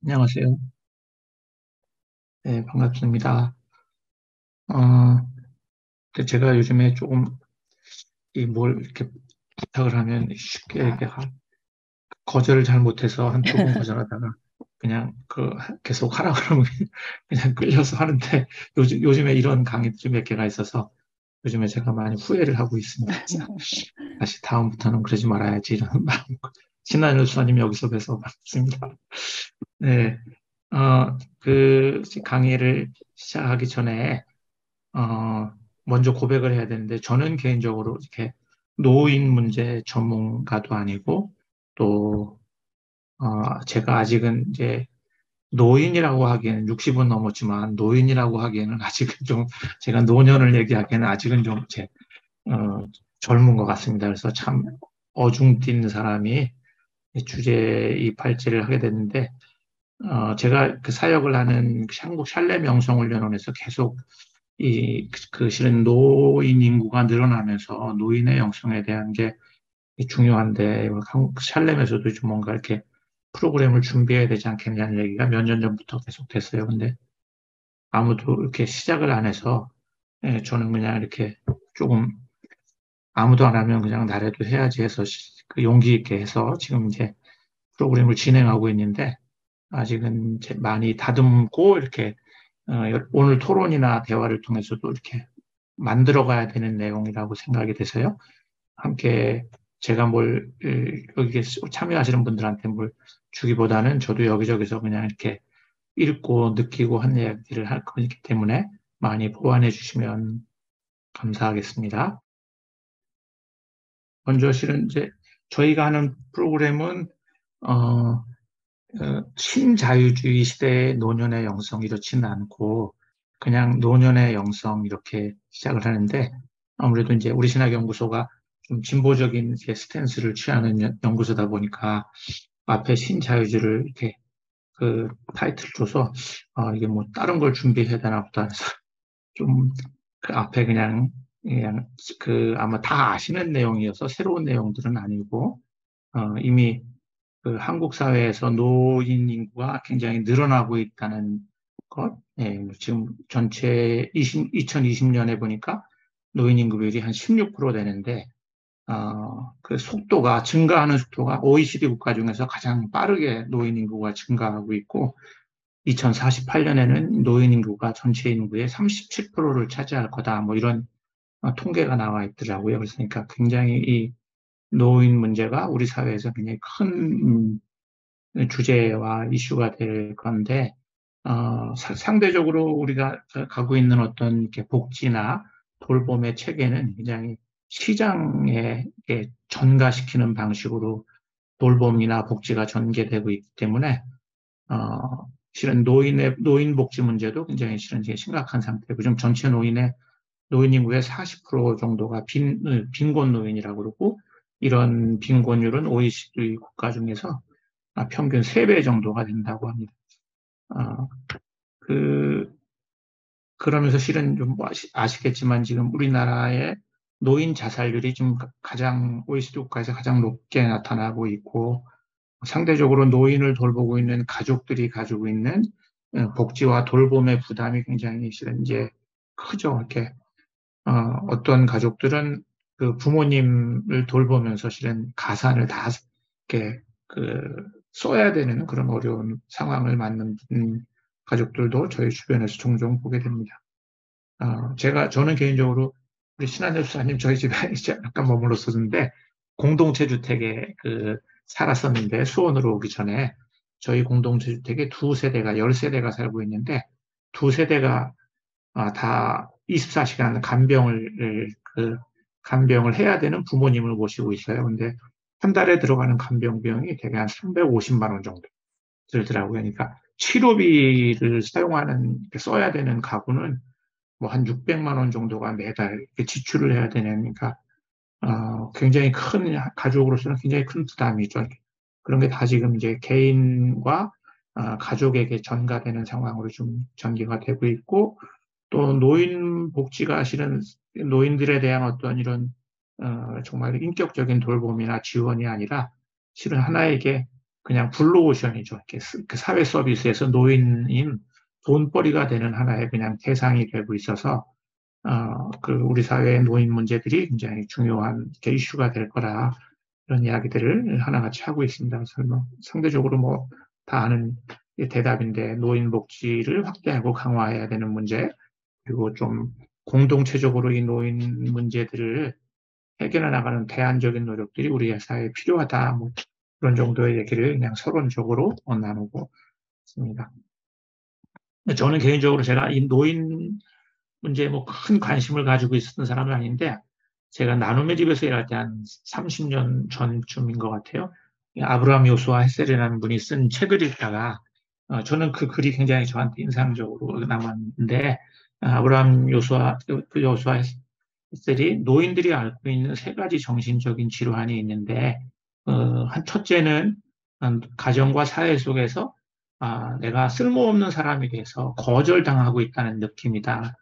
안녕하세요. 네, 반갑습니다. 어, 제가 요즘에 조금 이 뭘 이렇게 부탁을 하면 쉽게 이렇게 거절을 잘 못해서 한 두 번 거절하다가 그냥 계속 하라 그러면 그냥 끌려서 하는데 요즘에 이런 강의들이 몇 개가 있어서 요즘에 제가 많이 후회를 하고 있습니다. 그래서 다시 다음부터는 그러지 말아야지 이런 마음. 신한일 수사님 여기서 뵈서 반갑습니다. 네, 강의를 시작하기 전에 어, 먼저 고백을 해야 되는데, 저는 개인적으로 이렇게 노인 문제 전문가도 아니고, 또, 제가 아직은 이제 노인이라고 하기에는 60은 넘었지만, 노인이라고 하기에는 아직은 좀, 제가 노년을 얘기하기에는 아직은 좀 어, 젊은 것 같습니다. 그래서 참 어중뛴 사람이 이 주제에 이 발제를 하게 됐는데, 제가 그 사역을 하는 한국 샬레 명성훈련원에서 계속 실은 노인 인구가 늘어나면서 노인의 영성에 대한 게 중요한데, 한국 샬렘에서도 좀 뭔가 이렇게 프로그램을 준비해야 되지 않겠냐는 얘기가 몇 년 전부터 계속 됐어요. 근데 아무도 이렇게 시작을 안 해서, 저는 그냥 이렇게 조금 아무도 안 하면 그냥 나라도 해야지 해서 그 용기 있게 해서 지금 이제 프로그램을 진행하고 있는데, 아직은 이제 많이 다듬고 이렇게 오늘 토론이나 대화를 통해서도 이렇게 만들어 가야 되는 내용이라고 생각이 돼서요. 함께 제가 여기에 참여하시는 분들한테 뭘 주기보다는 저도 여기저기서 그냥 이렇게 읽고 느끼고 한 이야기를 할 거기 때문에 많이 보완해 주시면 감사하겠습니다. 먼저 실은 이제 저희가 하는 프로그램은 어, 신자유주의 시대의 노년의 영성 이렇지는 않고 그냥 노년의 영성 이렇게 시작을 하는데, 아무래도 이제 우리 신학연구소가 좀 진보적인 이렇게 스탠스를 취하는 연구소다 보니까 앞에 신자유주의를 이렇게 그 타이틀 줘서 이게 뭐 다른 걸 준비해야 되나 보다 해서 좀 그 앞에 그냥 그 아마 다 아시는 내용이어서 새로운 내용들은 아니고, 이미 그 한국 사회에서 노인 인구가 굉장히 늘어나고 있다는 것. 예, 지금 전체 2020년에 보니까 노인 인구 비율이 한 16% 되는데, 그 속도가, 증가하는 속도가 OECD 국가 중에서 가장 빠르게 노인 인구가 증가하고 있고, 2048년에는 노인 인구가 전체 인구의 37%를 차지할 거다. 뭐 이런 통계가 나와 있더라고요. 그래서 그러니까 굉장히 이 노인 문제가 우리 사회에서 굉장히 큰 주제와 이슈가 될 건데, 상대적으로 우리가 가고 있는 어떤 이렇게 복지나 돌봄의 체계는 굉장히 시장에 이렇게 전가시키는 방식으로 돌봄이나 복지가 전개되고 있기 때문에, 실은 노인 복지 문제도 굉장히 실은 되게 심각한 상태고, 지금 전체 노인 인구의 40% 정도가 빈곤 노인이라고 그러고, 이런 빈곤율은 OECD 국가 중에서 평균 3배 정도가 된다고 합니다. 어, 그, 그러면서 실은 좀뭐 아시겠지만 지금 우리나라의 노인 자살률이 지금 가장 OECD 국가에서 가장 높게 나타나고 있고, 상대적으로 노인을 돌보고 있는 가족들이 가지고 있는 복지와 돌봄의 부담이 굉장히 실은 이제 크죠. 이렇게 어떤 가족들은 그 부모님을 돌보면서 실은 가산을 다 이렇게 써야 되는 그런 어려운 상황을 맞는 가족들도 저희 주변에서 종종 보게 됩니다. 저는 개인적으로 우리 신한여 수사님 저희 집에 이제 잠깐 머물렀었는데, 공동체 주택에 살았었는데, 수원으로 오기 전에 저희 공동체 주택에 두 세대가, 10세대가 살고 있는데, 두 세대가 다 24시간 간병을 해야 되는 부모님을 모시고 있어요. 근데 한 달에 들어가는 간병 비용이 대개 한 350만 원 정도 들더라고요. 그러니까 치료비를 써야 되는 가구는 뭐 한 600만 원 정도가 매달 지출을 해야 되니까 굉장히 가족으로서는 굉장히 큰 부담이죠. 그런 게 다 지금 이제 개인과 가족에게 전가되는 상황으로 좀 전개가 되고 있고, 또 노인 복지가 실은 노인들에 대한 어떤 정말 인격적인 돌봄이나 지원이 아니라 실은 하나에게 그냥 블루오션이죠. 이렇게 그 사회 서비스에서 노인인 돈벌이가 되는 하나의 그냥 대상이 되고 있어서 그 우리 사회의 노인 문제들이 굉장히 중요한 이슈가 될 거라 이런 이야기들을 하나같이 하고 있습니다. 그래서 뭐 상대적으로 뭐 다 아는 대답인데 노인 복지를 확대하고 강화해야 되는 문제 그리고 좀 공동체적으로 이 노인 문제들을 해결해 나가는 대안적인 노력들이 우리 사회에 필요하다. 뭐 그런 정도의 얘기를 그냥 서론적으로 나누고 있습니다. 저는 개인적으로 제가 이 노인 문제에 뭐 큰 관심을 가지고 있었던 사람은 아닌데 제가 나눔의 집에서 일할 때 한 30년 전쯤인 것 같아요. 아브라함 요수아 헷셀이라는 분이 쓴 책을 읽다가 저는 그 글이 굉장히 저한테 인상적으로 남았는데 아브라함 요수아 헷셀이 노인들이 앓고 있는 세 가지 정신적인 질환이 있는데 한 첫째는 가정과 사회 속에서 내가 쓸모없는 사람이 돼서 거절당하고 있다는 느낌이다.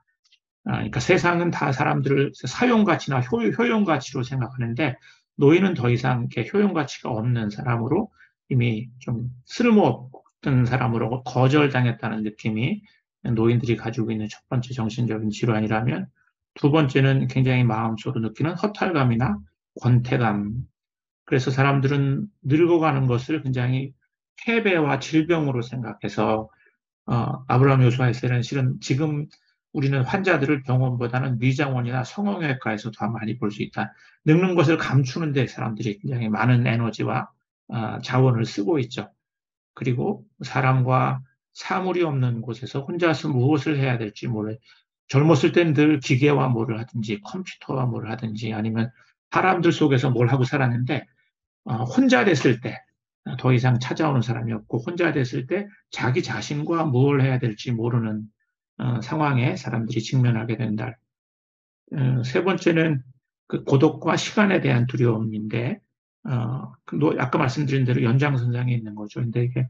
그러니까 세상은 다 사람들을 사용가치나 효용가치로 생각하는데 노인은 더 이상 이렇게 효용가치가 없는 사람으로 이미 좀 쓸모없던 사람으로 거절당했다는 느낌이 노인들이 가지고 있는 첫 번째 정신적인 질환이라면 두 번째는 굉장히 마음속으로 느끼는 허탈감이나 권태감. 그래서 사람들은 늙어가는 것을 굉장히 패배와 질병으로 생각해서 아브라함 요수아에서는 실은 지금 우리는 환자들을 병원보다는 위장원이나 성형외과에서 더 많이 볼 수 있다. 늙는 것을 감추는 데 사람들이 굉장히 많은 에너지와 자원을 쓰고 있죠. 그리고 사람과 사물이 없는 곳에서 혼자서 무엇을 해야 될지 몰라요. 젊었을 땐 늘 기계와 뭐를 하든지 컴퓨터와 뭐를 하든지 아니면 사람들 속에서 뭘 하고 살았는데 혼자 됐을 때 더 이상 찾아오는 사람이 없고 혼자 됐을 때 자기 자신과 뭘 해야 될지 모르는 상황에 사람들이 직면하게 된다. 세 번째는 그 고독과 시간에 대한 두려움인데 아까 말씀드린 대로 연장선상에 있는 거죠. 근데 이게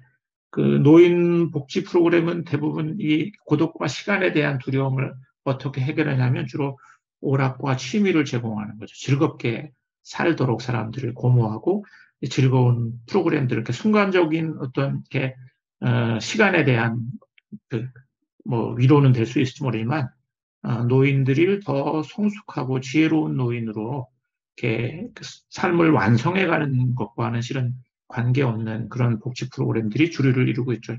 그 노인 복지 프로그램은 대부분 이 고독과 시간에 대한 두려움을 어떻게 해결하냐면 주로 오락과 취미를 제공하는 거죠. 즐겁게 살도록 사람들을 고모하고 즐거운 프로그램들, 이렇게 순간적인 어떤 이렇게 시간에 대한 그뭐 위로는 될 수 있을지 모르지만 노인들이 더 성숙하고 지혜로운 노인으로 이렇게 그 삶을 완성해가는 것과는 실은 관계없는 그런 복지 프로그램들이 주류를 이루고 있죠.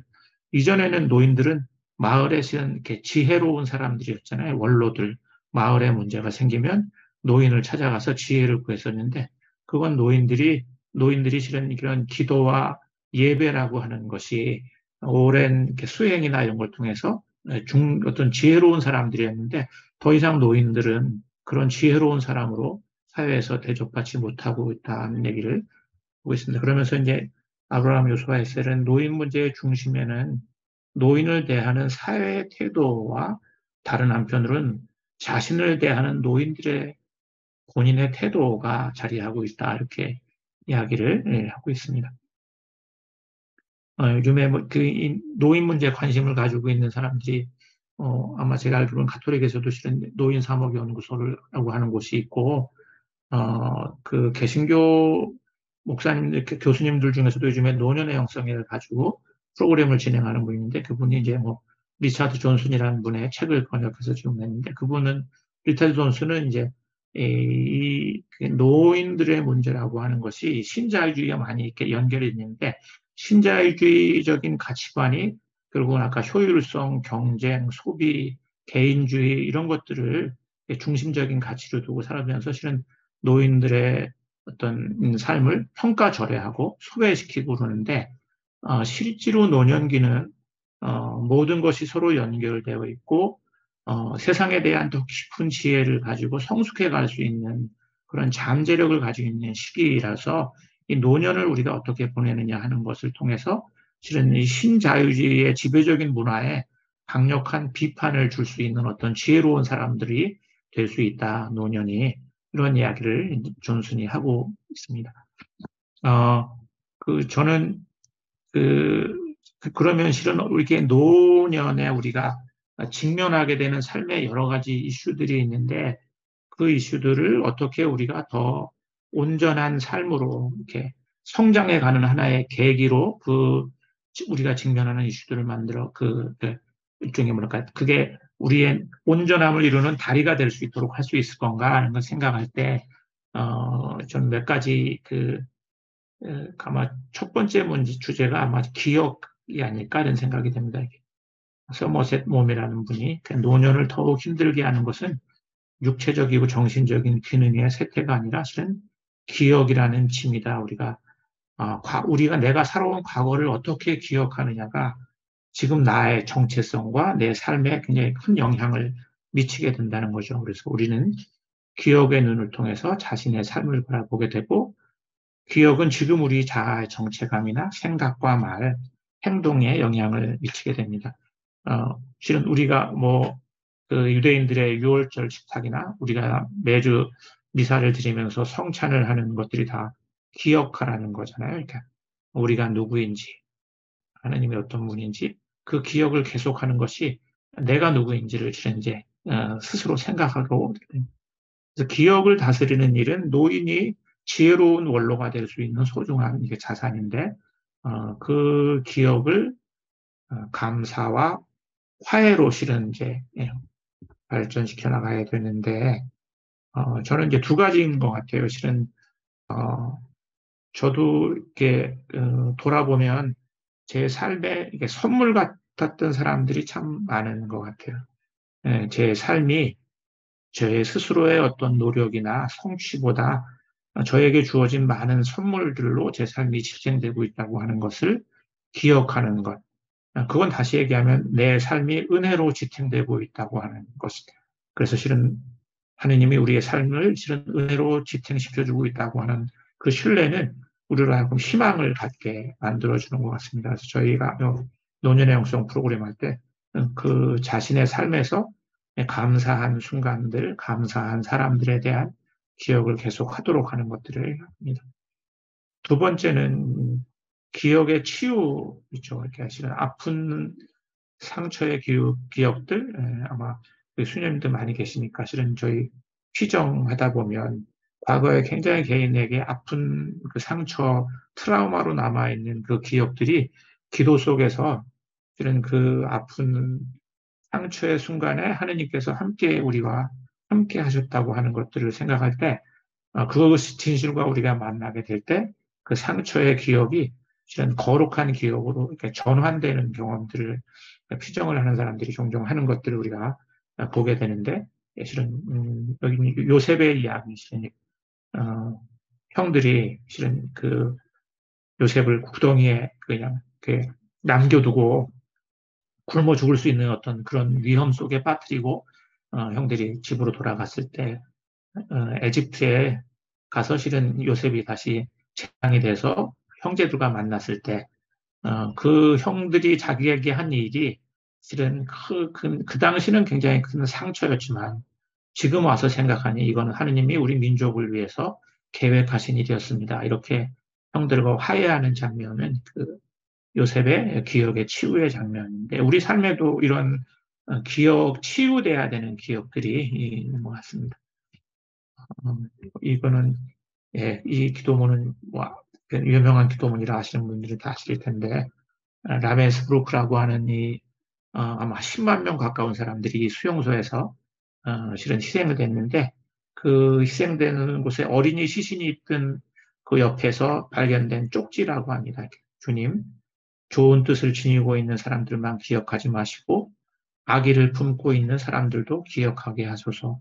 이전에는 노인들은 마을에 실은 이렇게 지혜로운 사람들이었잖아요. 원로들. 마을에 문제가 생기면 노인을 찾아가서 지혜를 구했었는데 그건 노인들이 실은 이런 기도와 예배라고 하는 것이 오랜 수행이나 이런 걸 통해서 어떤 지혜로운 사람들이었는데 더 이상 노인들은 그런 지혜로운 사람으로 사회에서 대접받지 못하고 있다는 얘기를 하고 있습니다. 그러면서 이제 아브라함 요수아 헬셀은 노인 문제의 중심에는 노인을 대하는 사회의 태도와 다른 한편으로는 자신을 대하는 노인들의 본인의 태도가 자리하고 있다 이렇게 이야기를 하고 있습니다. 요즘에 뭐그 노인 문제에 관심을 가지고 있는 사람들이 아마 제가 알기로는 가톨릭에서도 실은 노인 사목연구소라고 하는 곳이 있고 그 개신교 목사님, 교수님들 중에서도 요즘에 노년의 영성을 가지고 프로그램을 진행하는 분인데 그분이 이제 뭐 리차드 존슨이라는 분의 책을 번역해서 지금 냈는데 그분은 리차드 존슨은 이제 이 노인들의 문제라고 하는 것이 신자유주의와 많이 이렇게 연결이 있는데 신자유주의적인 가치관이 결국은 아까 효율성, 경쟁, 소비, 개인주의 이런 것들을 중심적인 가치로 두고 살아가면서 실은 노인들의 어떤 삶을 평가절하하고 소외시키고 그러는데 실제로 노년기는 모든 것이 서로 연결되어 있고 세상에 대한 더 깊은 지혜를 가지고 성숙해 갈 수 있는 그런 잠재력을 가지고 있는 시기라서 이 노년을 우리가 어떻게 보내느냐 하는 것을 통해서 실은 이 신자유주의의 지배적인 문화에 강력한 비판을 줄 수 있는 어떤 지혜로운 사람들이 될 수 있다, 노년이. 이런 이야기를 존슨이 하고 있습니다. 저는 그러면 실은 이렇게 노년에 우리가 직면하게 되는 삶의 여러 가지 이슈들이 있는데 그 이슈들을 어떻게 우리가 더 온전한 삶으로 이렇게 성장해가는 하나의 계기로 우리가 직면하는 이슈들을 만들어 일종의 뭐랄까 그게 우리의 온전함을 이루는 다리가 될 수 있도록 할 수 있을 건가 하는 걸 생각할 때 전 몇 가지 아마 첫 번째 문제 주제가 아마 기억이 아닐까 이런 생각이 됩니다. 서머셋 몸이라는 분이 노년을 더욱 힘들게 하는 것은 육체적이고 정신적인 기능의 쇠퇴가 아니라 실은 기억이라는 짐이다. 우리가 내가 살아온 과거를 어떻게 기억하느냐가 지금 나의 정체성과 내 삶에 굉장히 큰 영향을 미치게 된다는 거죠. 그래서 우리는 기억의 눈을 통해서 자신의 삶을 바라보게 되고 기억은 지금 우리 자아의 정체감이나 생각과 말, 행동에 영향을 미치게 됩니다. 실은 우리가 유대인들의 유월절 식탁이나 우리가 매주 미사를 드리면서 성찬을 하는 것들이 다 기억하라는 거잖아요. 그러니까 우리가 누구인지, 하나님이 어떤 분인지 그 기억을 계속하는 것이 내가 누구인지를 이제 스스로 생각하고 그래서 기억을 다스리는 일은 노인이 지혜로운 원로가 될 수 있는 소중한 이게 자산인데 그 기억을 감사와 화해로 실은 이제 발전시켜 나가야 되는데 저는 이제 두 가지인 것 같아요. 실은 저도 이렇게 돌아보면 제 삶에 이게 선물 같았던 사람들이 참 많은 것 같아요. 제 삶이 제 스스로의 어떤 노력이나 성취보다 저에게 주어진 많은 선물들로 제 삶이 지탱되고 있다고 하는 것을 기억하는 것. 그건 다시 얘기하면 내 삶이 은혜로 지탱되고 있다고 하는 것이다. 그래서 실은 하느님이 우리의 삶을 실은 은혜로 지탱시켜주고 있다고 하는 그 신뢰는 우리로 하여금 희망을 갖게 만들어주는 것 같습니다. 그래서 저희가 노년의 영성 프로그램 할 때 그 자신의 삶에서 감사한 순간들, 감사한 사람들에 대한 기억을 계속 하도록 하는 것들을 합니다. 두 번째는 기억의 치유이죠. 이렇게 실은 아픈 상처의 기억들, 아마 수녀님도 많이 계시니까 실은 저희 피정하다 보면 과거에 굉장히 개인에게 아픈 그 상처, 트라우마로 남아있는 그 기억들이 기도 속에서 실은 그 아픈 상처의 순간에 하느님께서 우리와 함께 하셨다고 하는 것들을 생각할 때 그것이 진실과 우리가 만나게 될 때 그 상처의 기억이 실은 거룩한 기억으로 이렇게 전환되는 경험들을 피정을 하는 사람들이 종종 하는 것들을 우리가 보게 되는데 실은 여기 요셉의 이야기 실은 형들이 실은 그 요셉을 구덩이에 그냥 남겨두고 굶어 죽을 수 있는 어떤 그런 위험 속에 빠뜨리고 형들이 집으로 돌아갔을 때 에집트에 가서 실은 요셉이 다시 재앙이 돼서 형제들과 만났을 때 그 형들이 자기에게 한 일이 실은 그 당시는 굉장히 큰 상처였지만 지금 와서 생각하니 이거는 하느님이 우리 민족을 위해서 계획하신 일이었습니다. 이렇게 형들과 화해하는 장면은 그 요셉의 기억의 치유의 장면인데 우리 삶에도 이런 치유돼야 되는 기억들이 있는 것 같습니다. 이거는 이 기도문은 유명한 기도문이라 아시는 분들이 다 아실 텐데 라메스브루크라고 하는 아마 10만 명 가까운 사람들이 이 수용소에서 실은 희생을 됐는데 그 희생되는 곳에 어린이 시신이 있던 그 옆에서 발견된 쪽지라고 합니다. 주님, 좋은 뜻을 지니고 있는 사람들만 기억하지 마시고 악의를 품고 있는 사람들도 기억하게 하소서.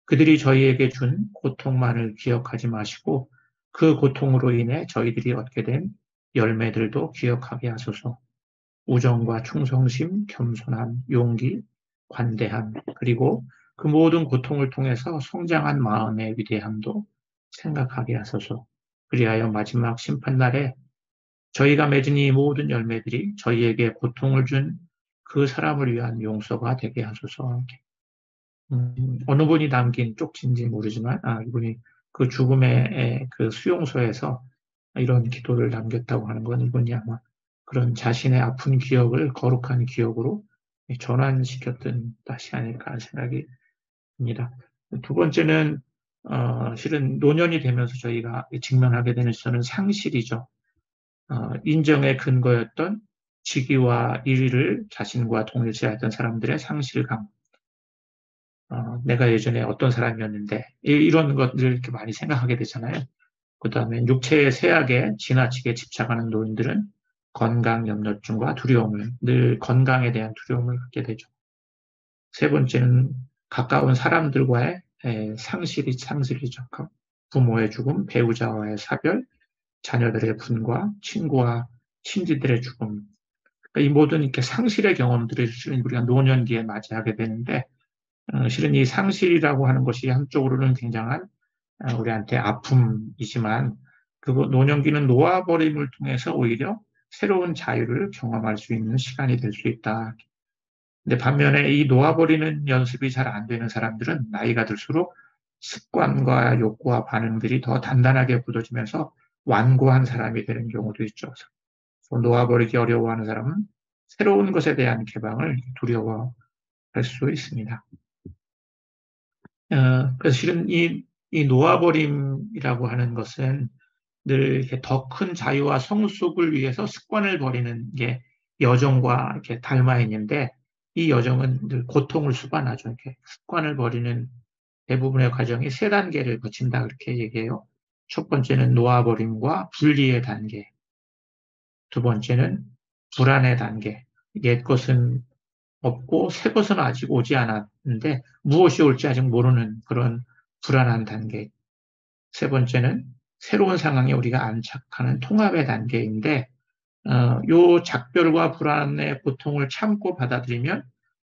그들이 저희에게 준 고통만을 기억하지 마시고 그 고통으로 인해 저희들이 얻게 된 열매들도 기억하게 하소서. 우정과 충성심, 겸손함, 용기, 관대함, 그리고 그 모든 고통을 통해서 성장한 마음의 위대함도 생각하게 하소서. 그리하여 마지막 심판날에 저희가 맺은 이 모든 열매들이 저희에게 고통을 준 그 사람을 위한 용서가 되게 하소서. 어느 분이 남긴 쪽지인지 모르지만 이분이 그 죽음의 그 수용소에서 이런 기도를 남겼다고 하는 건 이분이 아마 그런 자신의 아픈 기억을 거룩한 기억으로 전환시켰던 것이 아닐까 생각이 듭니다. 두 번째는 실은 노년이 되면서 저희가 직면하게 되는 저는 상실이죠. 인정의 근거였던 직위와 일위를 자신과 동일시했던 사람들의 상실감. 내가 예전에 어떤 사람이었는데 이런 것들을 이렇게 많이 생각하게 되잖아요. 그 다음에 육체의 쇠약에 지나치게 집착하는 노인들은 건강 염려증과 두려움을 늘 건강에 대한 두려움을 갖게 되죠. 세 번째는 가까운 사람들과의 상실이죠. 부모의 죽음, 배우자와의 사별, 자녀들의 분과 친구와 친지들의 죽음. 그러니까 이 모든 이렇게 상실의 경험들을 실은 우리가 노년기에 맞이하게 되는데 실은 이 상실이라고 하는 것이 한쪽으로는 굉장한 우리한테 아픔이지만 그 노년기는 놓아버림을 통해서 오히려 새로운 자유를 경험할 수 있는 시간이 될 수 있다. 근데 반면에 이 놓아버리는 연습이 잘 안 되는 사람들은 나이가 들수록 습관과 욕구와 반응들이 더 단단하게 굳어지면서 완고한 사람이 되는 경우도 있죠. 놓아버리기 어려워하는 사람은 새로운 것에 대한 개방을 두려워할 수 있습니다. 그래서 실은 이 놓아버림이라고 하는 것은 늘 이렇게 더 큰 자유와 성숙을 위해서 습관을 버리는 게 여정과 이렇게 닮아 있는데 이 여정은 늘 고통을 수반하죠. 이렇게 습관을 버리는 대부분의 과정이 세 단계를 거친다 그렇게 얘기해요. 첫 번째는 놓아버림과 분리의 단계. 두 번째는 불안의 단계. 옛 것은 없고 새 것은 아직 오지 않았는데 무엇이 올지 아직 모르는 그런 불안한 단계. 세 번째는 새로운 상황에 우리가 안착하는 통합의 단계인데 요 작별과 불안의 고통을 참고 받아들이면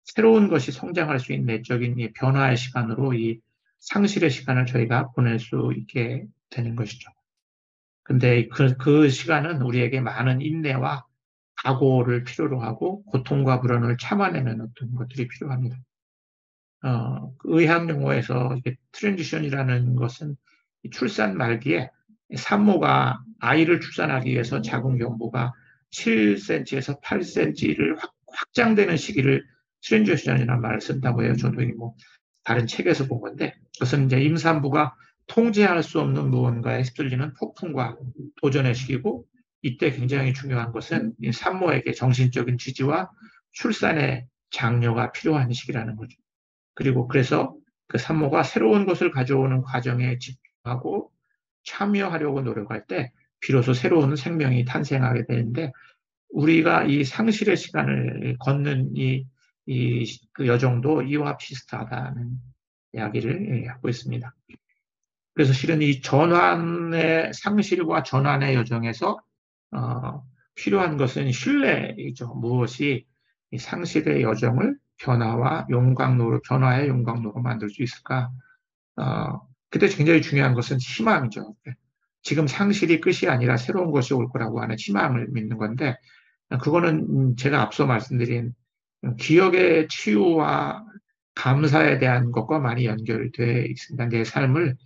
새로운 것이 성장할 수 있는 내적인 이 변화의 시간으로 이 상실의 시간을 저희가 보낼 수 있게 되는 것이죠. 근데 그 시간은 우리에게 많은 인내와 각오를 필요로 하고 고통과 불안을 참아내는 어떤 것들이 필요합니다. 의학 용어에서 트랜지션이라는 것은 출산 말기에 산모가 아이를 출산하기 위해서 자궁 경부가 7cm에서 8cm를 확장되는 시기를 트랜지션이라는 말을 쓴다고 해요. 저도 뭐 다른 책에서 본 건데 그것은 이제 임산부가 통제할 수 없는 무언가에 휩쓸리는 폭풍과 도전의 시기고 이때 굉장히 중요한 것은 산모에게 정신적인 지지와 출산의 장려가 필요한 시기라는 거죠. 그리고 그래서 그 산모가 새로운 것을 가져오는 과정에 집중하고 참여하려고 노력할 때 비로소 새로운 생명이 탄생하게 되는데 우리가 이 상실의 시간을 걷는 그 여정도 이와 비슷하다는 이야기를 하고 있습니다. 그래서 실은 이 전환의 상실과 전환의 여정에서 필요한 것은 신뢰이죠. 무엇이 이 상실의 여정을 변화의 용광로로 만들 수 있을까? 그때 굉장히 중요한 것은 희망이죠. 지금 상실이 끝이 아니라 새로운 것이 올 거라고 하는 희망을 믿는 건데, 그거는 제가 앞서 말씀드린 기억의 치유와 감사에 대한 것과 많이 연결되어 있습니다. 내 삶을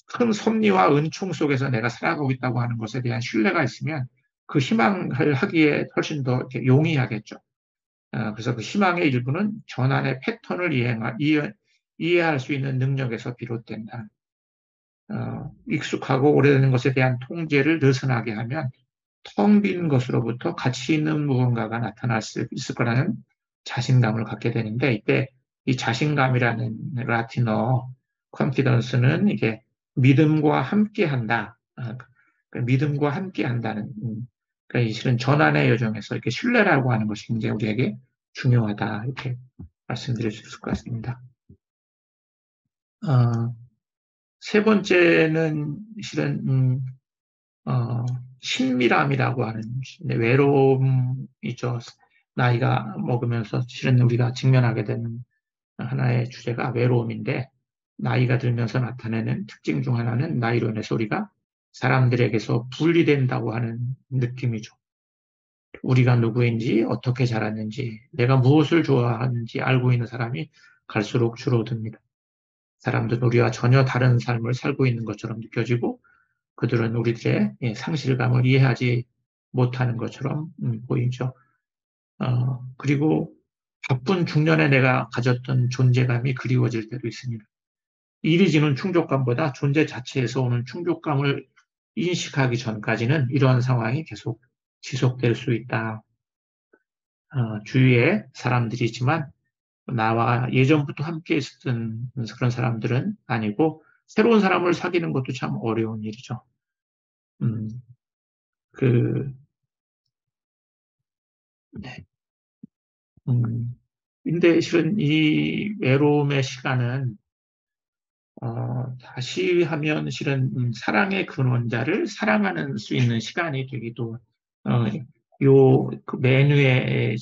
큰 섭리와 은총 속에서 내가 살아가고 있다고 하는 것에 대한 신뢰가 있으면 그 희망을 하기에 훨씬 더 용이하겠죠. 그래서 그 희망의 일부는 전환의 패턴을 이해할 수 있는 능력에서 비롯된다. 익숙하고 오래된 것에 대한 통제를 느슨하게 하면 텅 빈 것으로부터 가치 있는 무언가가 나타날 수 있을 거라는 자신감을 갖게 되는데 이때 이 자신감이라는 라틴어 confidence는 이게 믿음과 함께한다. 믿음과 함께한다는 그러니까 실은 전환의 여정에서 이렇게 신뢰라고 하는 것이 굉장히 우리에게 중요하다 이렇게 말씀드릴 수 있을 것 같습니다. 세 번째는 실은 친밀함이라고 하는 외로움이죠. 나이가 먹으면서 실은 우리가 직면하게 되는 하나의 주제가 외로움인데 나이가 들면서 나타내는 특징 중 하나는 나이로 인해서 우리가 사람들에게서 분리된다고 하는 느낌이죠. 우리가 누구인지 어떻게 자랐는지 내가 무엇을 좋아하는지 알고 있는 사람이 갈수록 줄어듭니다. 사람들은 우리와 전혀 다른 삶을 살고 있는 것처럼 느껴지고 그들은 우리들의 상실감을 이해하지 못하는 것처럼 보이죠. 그리고 바쁜 중년에 내가 가졌던 존재감이 그리워질 때도 있습니다. 일이 주는 충족감보다 존재 자체에서 오는 충족감을 인식하기 전까지는 이러한 상황이 계속 지속될 수 있다. 주위에 사람들이지만 나와 예전부터 함께 있었던 그런 사람들은 아니고 새로운 사람을 사귀는 것도 참 어려운 일이죠. 음, 그, 네. 근데 실은 이 외로움의 시간은 다시 하면 실은 사랑의 근원자를 사랑하는 수 있는 시간이 되기도 어, 그 메뉴에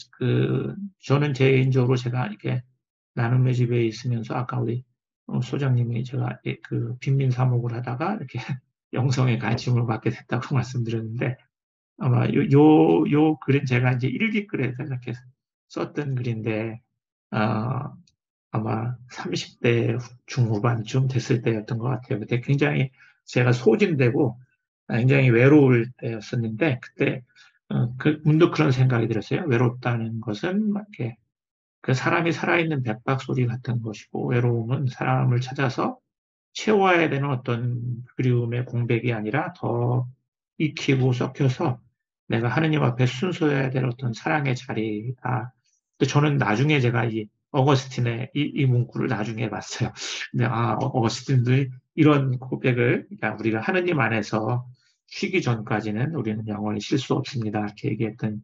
저는 개인적으로 제가 이렇게 나눔의 집에 있으면서 아까 우리 소장님이 제가 그 빈민 사목을 하다가 이렇게 영성의 관심을 받게 됐다고 말씀드렸는데 아마 요 글은 제가 이제 일기글에서 이렇게 썼던 글인데 어, 아마 30대 중후반쯤 됐을 때였던 것 같아요. 그때 굉장히 제가 소진되고 굉장히 외로울 때였었는데 그때 문득 그런 생각이 들었어요. 외롭다는 것은 막 이렇게 그 사람이 살아있는 백박소리 같은 것이고 외로움은 사람을 찾아서 채워야 되는 어떤 그리움의 공백이 아니라 더 익히고 섞여서 내가 하느님 앞에 순서해야 될 어떤 사랑의 자리다. 근데 저는 나중에 제가 이 어거스틴의 이 문구를 나중에 봤어요. 근데 어거스틴도 이런 고백을 그러니까 우리가 하느님 안에서 쉬기 전까지는 우리는 영원히 쉴 수 없습니다. 이렇게 얘기했던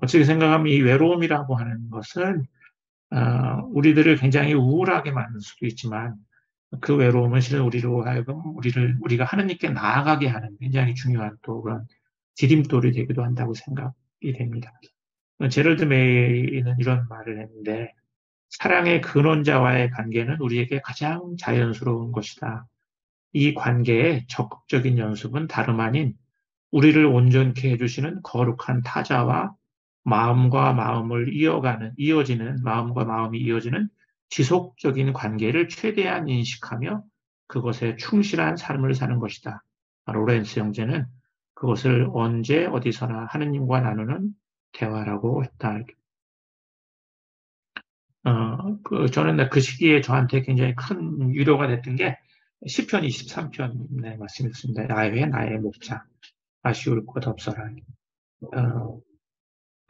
어떻게 생각하면 이 외로움이라고 하는 것은 우리들을 굉장히 우울하게 만들 수도 있지만 그 외로움은 실은 우리로 하여금 우리가 하느님께 나아가게 하는 굉장히 중요한 또 그런 디딤돌이 되기도 한다고 생각이 됩니다. 제럴드 메이는 이런 말을 했는데 사랑의 근원자와의 관계는 우리에게 가장 자연스러운 것이다. 이 관계의 적극적인 연습은 다름 아닌 우리를 온전케 해주시는 거룩한 타자와 마음과 마음이 이어지는 지속적인 관계를 최대한 인식하며 그것에 충실한 삶을 사는 것이다. 로렌스 형제는 그것을 언제 어디서나 하느님과 나누는 대화라고 했다. 저는 그 시기에 저한테 굉장히 큰 위로가 됐던 게 시편 23편의 말씀이었습니다. 나의 목자, 아쉬울 것 없어라. 어,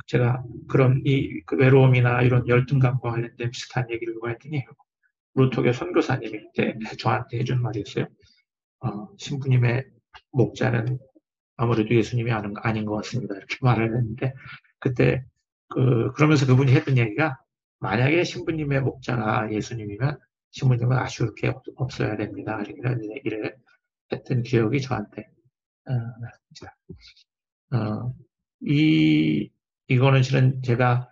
제가 그런 그 외로움이나 이런 열등감과 관련된 비슷한 얘기를 누가 했더니 루터교 선교사님이 이제 저한테 해준 말이었어요. 신부님의 목자는 아무래도 예수님이 아닌 것 같습니다. 이렇게 말을 했는데 그때 그러면서 그분이 했던 얘기가 만약에 신부님의 목자가 예수님이면 신부님은 아쉬울 게 없어야 됩니다. 이런 얘기를 했던 기억이 저한테 났습니다. 어, 이거는 실은 제가,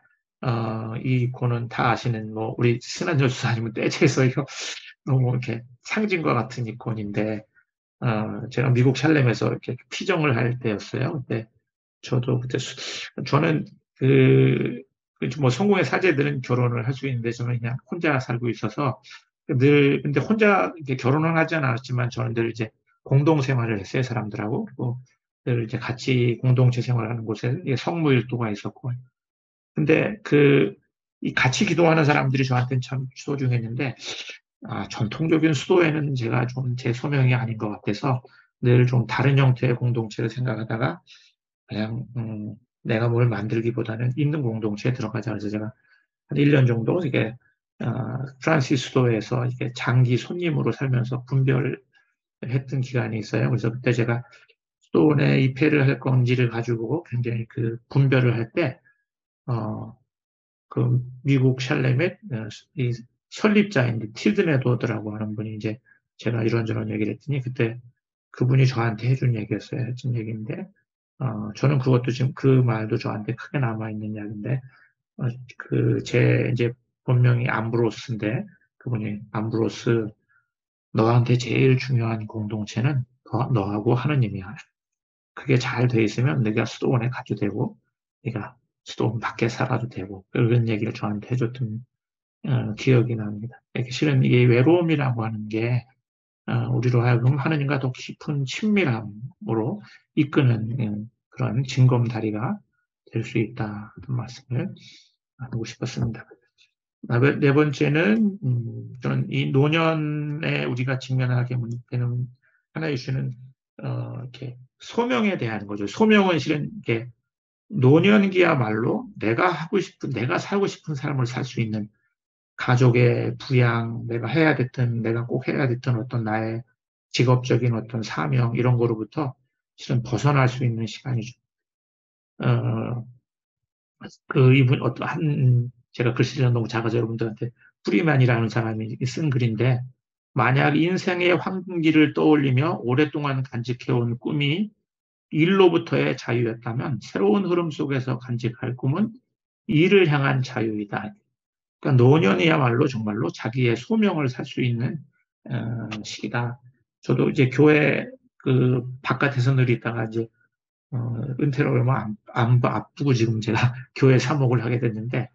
이 고는 다 아시는, 뭐, 우리 신한절 수사님은 떼채서 이거 너무 이렇게 상징과 같은 이콘인데, 제가 미국 샬렘에서 이렇게 피정을 할 때였어요. 근데 저도 그때, 저는 뭐 성공의 사제들은 결혼을 할 수 있는데 저는 그냥 혼자 살고 있어서 근데 혼자 이렇게 결혼은 하지 않았지만 저는 늘 이제 공동 생활을 했어요, 사람들하고. 그리고 늘 이제 같이 공동체 생활하는 곳에 성무일도가 있었고. 근데 이 같이 기도하는 사람들이 저한테는 참 소중했는데, 전통적인 수도회는 제가 좀 제 소명이 아닌 것 같아서 늘 좀 다른 형태의 공동체를 생각하다가 그냥, 내가 뭘 만들기보다는 있는 공동체에 들어가자. 그래서 제가 한 1년 정도 이게 프란시스도에서 이게 장기 손님으로 살면서 분별을 했던 기간이 있어요. 그래서 그때 제가 수도원에 입회를 할 건지를 가지고 굉장히 그 분별을 할 때, 그 미국 샬렘의 이 설립자인 틸든 에드워드라고 하는 분이 이제 제가 이런저런 얘기를 했더니 그때 그분이 저한테 해준 얘기였어요. 해준 얘기인데, 저는 그것도 지금 그 말도 저한테 크게 남아있는 이야기인데, 이제 본명이 암브로스인데, 그분이 암브로스, 너한테 제일 중요한 공동체는 너하고 하느님이야. 그게 잘 돼 있으면 네가 수도원에 가도 되고, 네가 수도원 밖에 살아도 되고, 그런 얘기를 저한테 해줬던 기억이 납니다. 실은 이게 외로움이라고 하는 게 우리로 하여금 하느님과 더 깊은 친밀함으로 이끄는 그런 징검다리가 될 수 있다는 말씀을 나누고 싶었습니다. 네 번째는, 저는 이 노년에 우리가 직면하게 되는 하나의 이슈는, 이렇게 소명에 대한 거죠. 소명은 실은 이렇게 노년기야말로 내가 살고 싶은 삶을 살 수 있는 가족의 부양, 내가 꼭 해야 됐던 어떤 나의 직업적인 어떤 사명, 이런 거로부터 실은 벗어날 수 있는 시간이죠. 어, 제가 글씨가 너무 작아서 여러분들한테 프리만이라는 사람이 쓴 글인데, 만약 인생의 황금기를 떠올리며 오랫동안 간직해온 꿈이 일로부터의 자유였다면 새로운 흐름 속에서 간직할 꿈은 일을 향한 자유이다. 그러니까 노년이야말로 정말로 자기의 소명을 살 수 있는 시기다. 저도 이제 교회 그 바깥에서 늘 있다가 이제 은퇴를 얼마 앞두고 지금 제가 교회 사목을 하게 됐는데,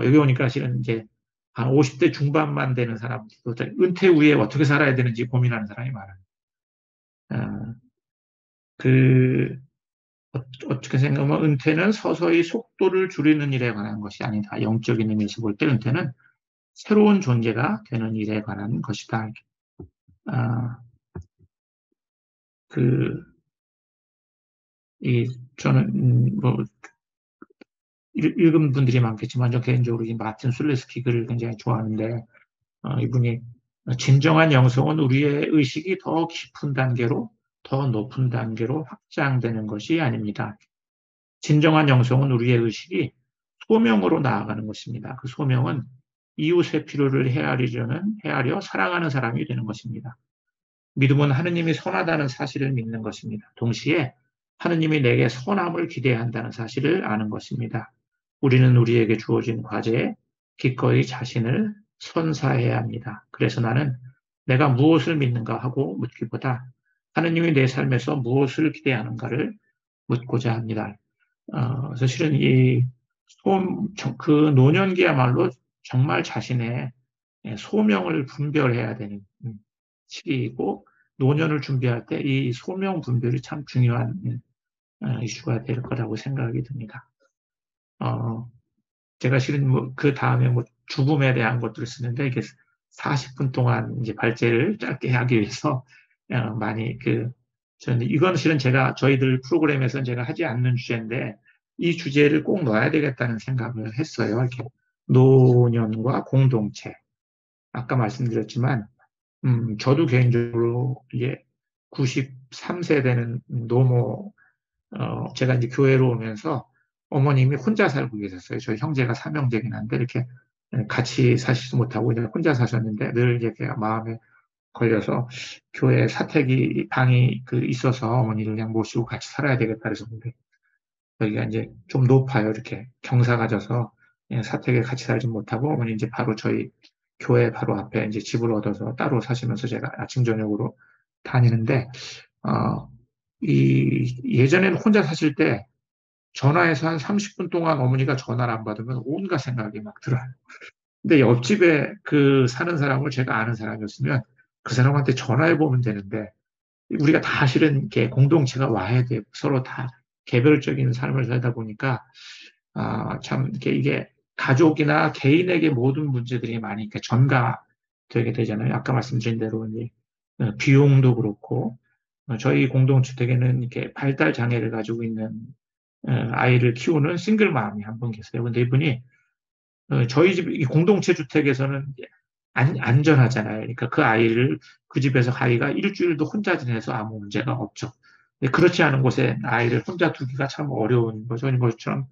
여기 오니까 실은 이제 한 50대 중반만 되는 사람들도 은퇴 후에 어떻게 살아야 되는지 고민하는 사람이 많아요. 어, 그 어떻게 생각하면 은퇴는 서서히 속도를 줄이는 일에 관한 것이 아니다. 영적인 의미에서 볼 때 은퇴는 새로운 존재가 되는 일에 관한 것이다. 아, 그, 저는, 읽은 분들이 많겠지만, 저 개인적으로 이 마틴 술레스키 글을 굉장히 좋아하는데, 이분이 진정한 영성은 우리의 의식이 더 깊은 단계로, 더 높은 단계로 확장되는 것이 아닙니다. 진정한 영성은 우리의 의식이 소명으로 나아가는 것입니다. 그 소명은 이웃의 필요를 헤아려 사랑하는 사람이 되는 것입니다. 믿음은 하느님이 선하다는 사실을 믿는 것입니다. 동시에 하느님이 내게 선함을 기대한다는 사실을 아는 것입니다. 우리는 우리에게 주어진 과제에 기꺼이 자신을 선사해야 합니다. 그래서 나는 내가 무엇을 믿는가 하고 묻기보다 하느님이 내 삶에서 무엇을 기대하는가를 묻고자 합니다. 사실은 그 노년기야말로 정말 자신의 소명을 분별해야 되는 시기이고, 노년을 준비할 때 이 소명 분별이 참 중요한 이슈가 될 거라고 생각이 듭니다. 어, 제가 실은 그 다음에 죽음에 대한 것들을 쓰는데, 이게 40분 동안 이제 발제를 짧게 하기 위해서 많이 저는 이건 실은 저희들 프로그램에서는 제가 하지 않는 주제인데, 이 주제를 꼭 넣어야 되겠다는 생각을 했어요. 이렇게 노년과 공동체. 아까 말씀드렸지만, 저도 개인적으로 이제 93세 되는 노모, 제가 이제 교회로 오면서 어머님이 혼자 살고 계셨어요. 저희 형제가 삼형제긴 한데, 이렇게 같이 사시지 못하고 그냥 혼자 사셨는데, 늘 이렇게 마음에 걸려서 교회 사택이 방이 있어서 어머니를 그냥 모시고 같이 살아야 되겠다 그래서. 근데 여기가 이제 좀 높아요. 이렇게 경사가 져서 사택에 같이 살지 못하고, 어머니 이제 바로 저희 교회 바로 앞에 이제 집을 얻어서 따로 사시면서 제가 아침 저녁으로 다니는데, 어, 예전에는 혼자 사실 때 전화해서 한 30분 동안 어머니가 전화를 안 받으면 온갖 생각이 막 들어요. 근데 옆집에 사는 사람을 제가 아는 사람이었으면 그 사람한테 전화해 보면 되는데, 우리가 다 실은 이렇게 공동체가 와야 돼. 서로 다 개별적인 삶을 살다 보니까, 참, 이게 가족이나 개인에게 모든 문제들이 많이 이렇게 전가되게 되잖아요. 아까 말씀드린 대로 이제 비용도 그렇고, 저희 공동주택에는 이렇게 발달 장애를 가지고 있는 아이를 키우는 싱글맘이 한 분 계세요. 근데 이분이 저희 집 이 공동체 주택에서는 안전하잖아요. 그러니까 그 아이를 그 집에서 아이가 일주일도 혼자 지내서 아무 문제가 없죠. 근데 그렇지 않은 곳에 아이를 혼자 두기가 참 어려운 거죠. 이것처럼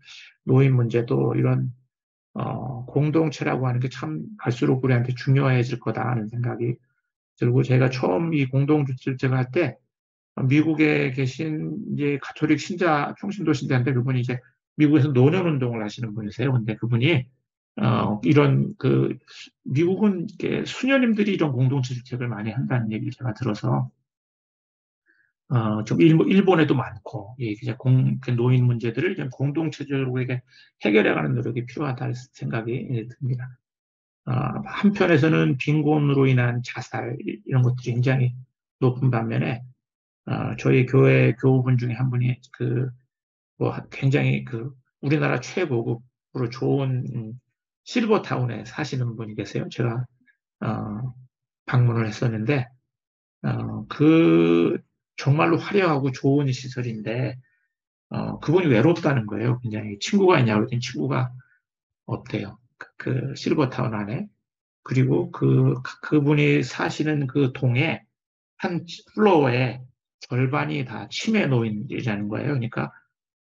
노인 문제도 이런 공동체라고 하는 게 참 갈수록 우리한테 중요해질 거다 하는 생각이 들고, 제가 처음 이 공동주택을 할 때 미국에 계신 이제 가톨릭 평신도 신자인데, 그분이 이제 미국에서 노년 운동을 하시는 분이세요. 근데 그분이 이런 미국은 이렇게 수녀님들이 이런 공동체 주택을 많이 한다는 얘기를 제가 들어서, 좀 일본에도 많고, 예, 그냥 노인 문제들을 좀 공동체적으로 이렇게 해결해가는 노력이 필요하다는 생각이 듭니다. 한편에서는 빈곤으로 인한 자살, 이런 것들이 굉장히 높은 반면에, 저희 교회 교우분 중에 한 분이 굉장히 우리나라 최고급으로 좋은 실버타운에 사시는 분이 계세요. 제가 방문을 했었는데 그 정말로 화려하고 좋은 시설인데 그분이 외롭다는 거예요. 굉장히 친구가 있냐고 그랬더니 친구가 없대요. 그 실버타운 안에. 그리고 그분이 사시는 그 동에 한 플로어에 절반이 다 치매 노인이라는 거예요. 그러니까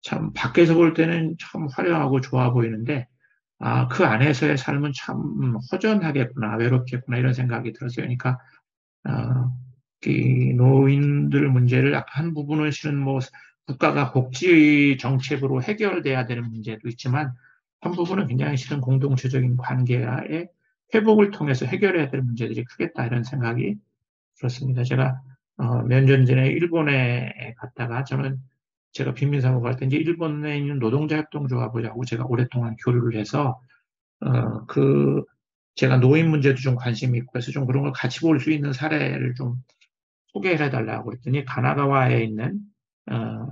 참 밖에서 볼 때는 참 화려하고 좋아 보이는데 그 안에서의 삶은 참 허전하겠구나, 외롭겠구나 이런 생각이 들었어요. 그러니까 어, 이 노인들 문제를 한 부분은 실은 뭐 국가가 복지 정책으로 해결돼야 되는 문제도 있지만 한 부분은 굉장히 실은 공동체적인 관계의 회복을 통해서 해결해야 될 문제들이 크겠다 이런 생각이 들었습니다. 제가 몇 년 전에 일본에 갔다가 저는 제가 빈민사무 갈 때 이제 일본에 있는 노동자협동조합하고 제가 오랫동안 교류를 해서 그 제가 노인 문제도 좀 관심이 있고 해서 좀 그런 걸 같이 볼 수 있는 사례를 좀 소개를 해달라고 그랬더니 가나가와에 있는 어,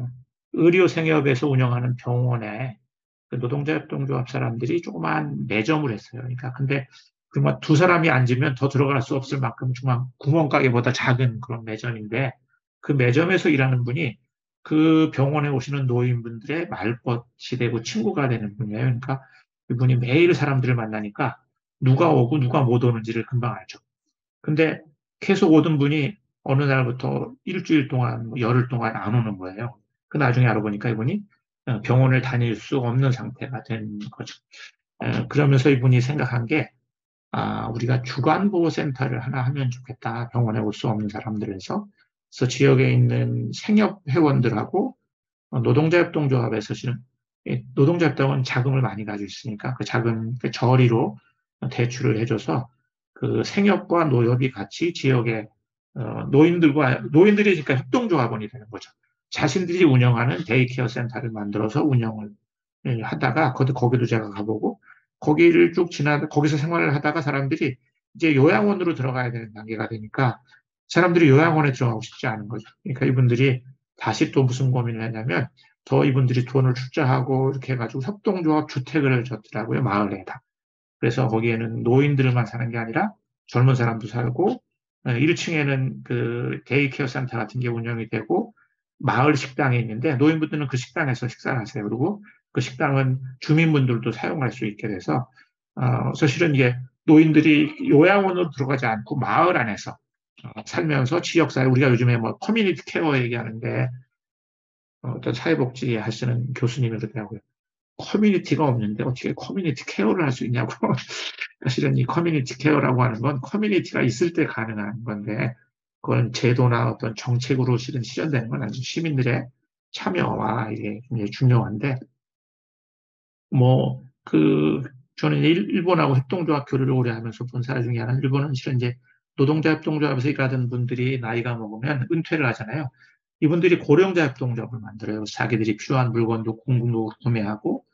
의료생협에서 운영하는 병원에 그 노동자협동조합 사람들이 조그만 매점을 했어요. 그러니까 근데 그만 두 사람이 앉으면 더 들어갈 수 없을 만큼 정말 구멍가게보다 작은 그런 매점인데 그 매점에서 일하는 분이 그 병원에 오시는 노인분들의 말벗이 되고 친구가 되는 분이에요. 그러니까 이분이 매일 사람들을 만나니까 누가 오고 누가 못 오는지를 금방 알죠. 근데 계속 오던 분이 어느 날부터 일주일 동안, 뭐 열흘 동안 안 오는 거예요. 그 나중에 알아보니까 이분이 병원을 다닐 수 없는 상태가 된 거죠. 그러면서 이분이 생각한 게, 우리가 주간보호센터를 하나 하면 좋겠다. 병원에 올 수 없는 사람들에서. 그래서 지역에 있는 생협 회원들하고 노동자협동조합에서 실은 노동자협동은 자금을 많이 가지고 있으니까 그 자금 그 저리로 대출을 해줘서 그 생협과 노협이 같이 지역의 노인들이 그러니까 협동조합원이 되는 거죠. 자신들이 운영하는 데이케어 센터를 만들어서 운영을 하다가 거기도 제가 가보고 거기를 쭉 거기서 생활을 하다가 사람들이 이제 요양원으로 들어가야 되는 단계가 되니까 사람들이 요양원에 들어가고 싶지 않은 거죠. 그러니까 이분들이 다시 또 무슨 고민을 했냐면 더 이분들이 돈을 투자하고 이렇게 해가지고 협동조합 주택을 줬더라고요, 마을에다. 그래서 거기에는 노인들만 사는 게 아니라 젊은 사람도 살고 1층에는 그 데이케어 센터 같은 게 운영이 되고 마을 식당이 있는데 노인분들은 그 식당에서 식사를 하세요. 그리고 그 식당은 주민분들도 사용할 수 있게 돼서 사실은 이게 노인들이 요양원으로 들어가지 않고 마을 안에서 살면서 지역사회 우리가 요즘에 뭐 커뮤니티 케어 얘기하는데 어떤 사회복지 하시는 교수님이 그러더라고요. 커뮤니티가 없는데 어떻게 커뮤니티 케어를 할 수 있냐고. 사실은 이 커뮤니티 케어라고 하는 건 커뮤니티가 있을 때 가능한 건데 그건 제도나 어떤 정책으로 실은 실현되는 건 아니죠. 시민들의 참여와 이게 굉장히 중요한데 뭐 저는 일본하고 협동조합 교류를 오래 하면서 본 사례 중에 하나는 일본은 실은 이제 노동자 협동조합에서 일하던 분들이 나이가 먹으면 은퇴를 하잖아요. 이분들이 고령자 협동조합을 만들어요. 자기들이 필요한 물건도 공급도 구매하고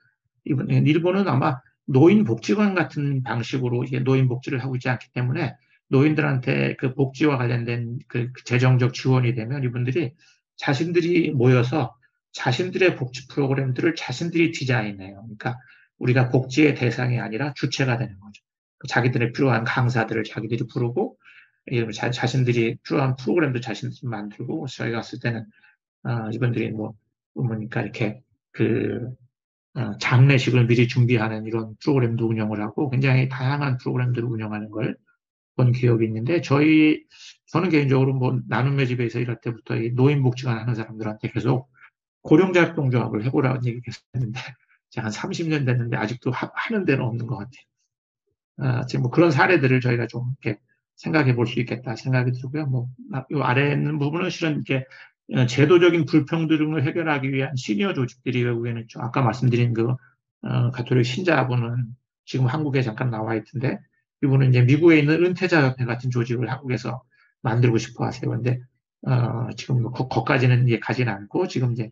일본은 아마 노인복지관 같은 방식으로 이게 노인복지를 하고 있지 않기 때문에 노인들한테 그 복지와 관련된 그 재정적 지원이 되면 이분들이 자신들이 모여서 자신들의 복지 프로그램들을 자신들이 디자인해요. 그러니까 우리가 복지의 대상이 아니라 주체가 되는 거죠. 자기들의 필요한 강사들을 자기들이 부르고 자신들이 필요한 프로그램도 자신들이 만들고 저희가 갔을 때는 이분들이 뭐니까 이렇게 그 장례식을 미리 준비하는 이런 프로그램도 운영을 하고 굉장히 다양한 프로그램들을 운영하는 걸 본 기억이 있는데 저는 개인적으로 뭐 나눔의 집에서 일할 때부터 이 노인복지관 하는 사람들한테 계속 고령자 협동조합을 해보라는 얘기 계속 했는데 한 30년 됐는데 아직도 하는 데는 없는 것 같아요. 지금 뭐 그런 사례들을 저희가 좀 이렇게 생각해 볼 수 있겠다 생각이 들고요. 이 아래 있는 부분은 실은 이렇게 제도적인 불평등을 해결하기 위한 시니어 조직들이 외국에는 있죠. 아까 말씀드린 가톨릭 신자분은 지금 한국에 잠깐 나와 있던데 이분은 이제 미국에 있는 은퇴자 협회 같은 조직을 한국에서 만들고 싶어 하세요. 근데 지금 거기까지는 이제 가진 않고 지금 이제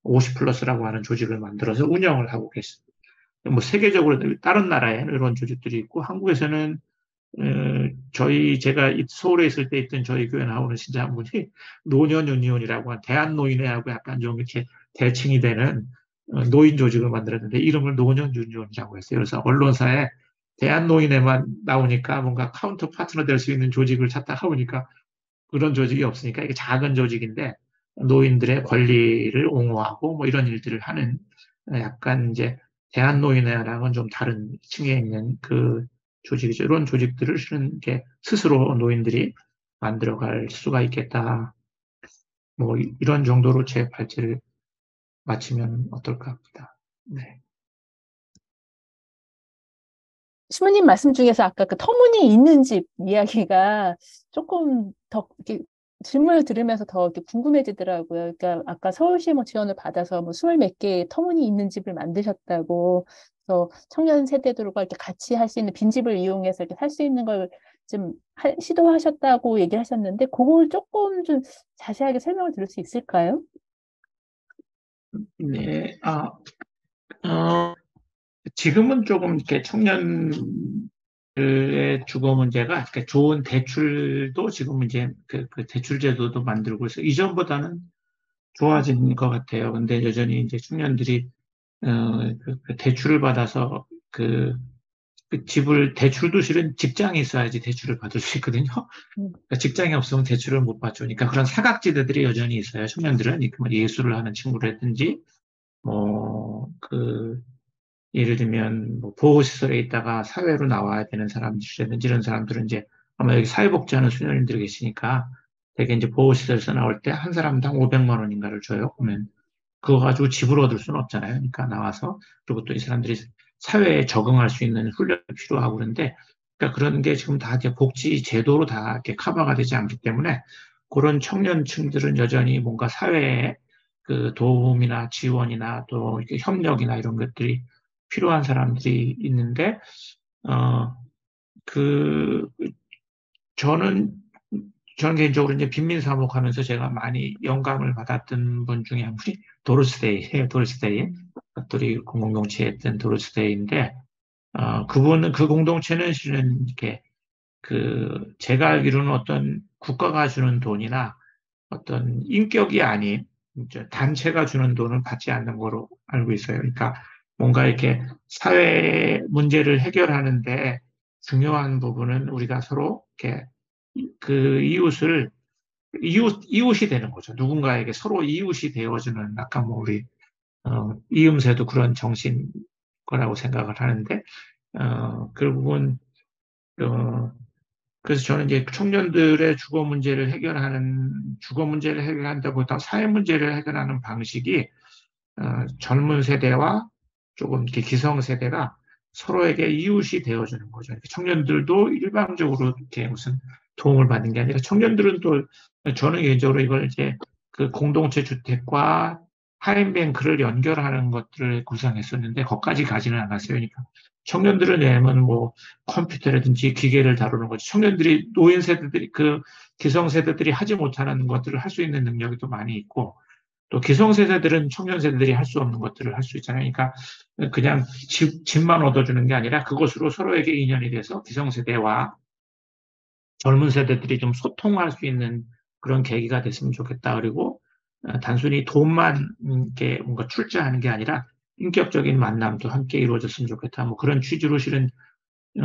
50 플러스라고 하는 조직을 만들어서 운영을 하고 계십니다. 뭐 세계적으로 다른 나라에 이런 조직들이 있고 한국에서는 제가 서울에 있을 때 있던 저희 교회 나오는 신자 한 분이 노년 유니온이라고 한 대한노인회하고 약간 좀 이렇게 대칭이 되는 노인 조직을 만들었는데 이름을 노년 유니온이라고 했어요. 그래서 언론사에 대한노인에만 나오니까 뭔가 카운터 파트너 될 수 있는 조직을 찾다 보니까 그런 조직이 없으니까 이게 작은 조직인데 노인들의 권리를 옹호하고 뭐 이런 일들을 하는 약간 이제 대한노인회랑은 좀 다른 층에 있는 그 조직이죠. 이런 조직들을 실은 게 스스로 노인들이 만들어갈 수가 있겠다. 뭐 이런 정도로 제 발제를 마치면 어떨까 합니다. 네. 신부님 말씀 중에서 아까 그 터무니 있는 집 이야기가 조금 더 이렇게 질문을 들으면서 더 이렇게 궁금해지더라고요. 그러니까 아까 서울시 뭐 지원을 받아서 뭐 스물 몇 개의 터무니 있는 집을 만드셨다고. 그래서 청년 세대들과 이렇게 같이 할 수 있는 빈집을 이용해서 이렇게 살 수 있는 걸 좀 시도하셨다고 얘기를 하셨는데, 그걸 조금 좀 자세하게 설명을 들을 수 있을까요? 네. 지금은 조금 이렇게 청년들의 주거 문제가 그러니까 좋은 대출도 지금 이제 그 대출 제도도 만들고 있어 이전보다는 좋아진 것 같아요. 근데 여전히 이제 청년들이 그 대출을 받아서 그 집을 대출도 실은 직장이 있어야지 대출을 받을 수 있거든요. 음, 그러니까 직장이 없으면 대출을 못 받죠. 그러니까 그런 사각지대들이 여전히 있어요. 청년들은 뭐 예술을 하는 친구라든지 뭐그 예를 들면 뭐 보호시설에 있다가 사회로 나와야 되는 사람들이라든지 이런 사람들은 이제 아마 여기 사회복지하는 수녀님들이 계시니까 되게 이제 보호시설에서 나올 때 한 사람당 500만 원인가를 줘요. 그러면 그거 가지고 집을 얻을 수는 없잖아요. 그러니까 나와서 그리고 또 이 사람들이 사회에 적응할 수 있는 훈련이 필요하고 그런데 그러니까 그런 게 지금 다 이제 복지 제도로 다 이렇게 커버가 되지 않기 때문에 그런 청년층들은 여전히 뭔가 사회에 그 도움이나 지원이나 또 이렇게 협력이나 이런 것들이 필요한 사람들이 있는데 어 그 저는 저는 개인적으로 이제 빈민사목하면서 제가 많이 영감을 받았던 분 중에 한 분이 도로스데이예요. 도로스데이. 음, katol릭 공동체에 했던 도로스데이인데 그분은 그 공동체는 실은 이렇게 그 제가 알기로는 어떤 국가가 주는 돈이나 어떤 인격이 아닌 이제 단체가 주는 돈을 받지 않는 거로 알고 있어요. 그러니까 뭔가 이렇게 사회 문제를 해결하는데 중요한 부분은 우리가 서로 이렇게 그 이웃이 되는 거죠. 누군가에게 서로 이웃이 되어주는 아까 뭐 우리 이음새도 그런 정신 거라고 생각을 하는데 결국은 어, 그래서 저는 이제 청년들의 주거 문제를 해결한다보다 사회 문제를 해결하는 방식이 젊은 세대와 조금 이렇게 기성 세대가 서로에게 이웃이 되어주는 거죠. 청년들도 일방적으로 이렇게 무슨 도움을 받는 게 아니라 청년들은 또 저는 개인적으로 이걸 이제 그 공동체 주택과 하인뱅크를 연결하는 것들을 구상했었는데 거기까지 가지는 않았어요. 그러니까 청년들은 왜냐면 뭐 컴퓨터라든지 기계를 다루는 거지. 청년들이 노인 세대들이 그 기성 세대들이 하지 못하는 것들을 할 수 있는 능력이 또 많이 있고 또 기성세대들은 청년세대들이 할 수 없는 것들을 할 수 있잖아요. 그러니까 그냥 집만 얻어주는 게 아니라 그것으로 서로에게 인연이 돼서 기성세대와 젊은 세대들이 좀 소통할 수 있는 그런 계기가 됐으면 좋겠다. 그리고 단순히 돈만 이렇게 뭔가 출자하는 게 아니라 인격적인 만남도 함께 이루어졌으면 좋겠다. 뭐 그런 취지로 실은 어,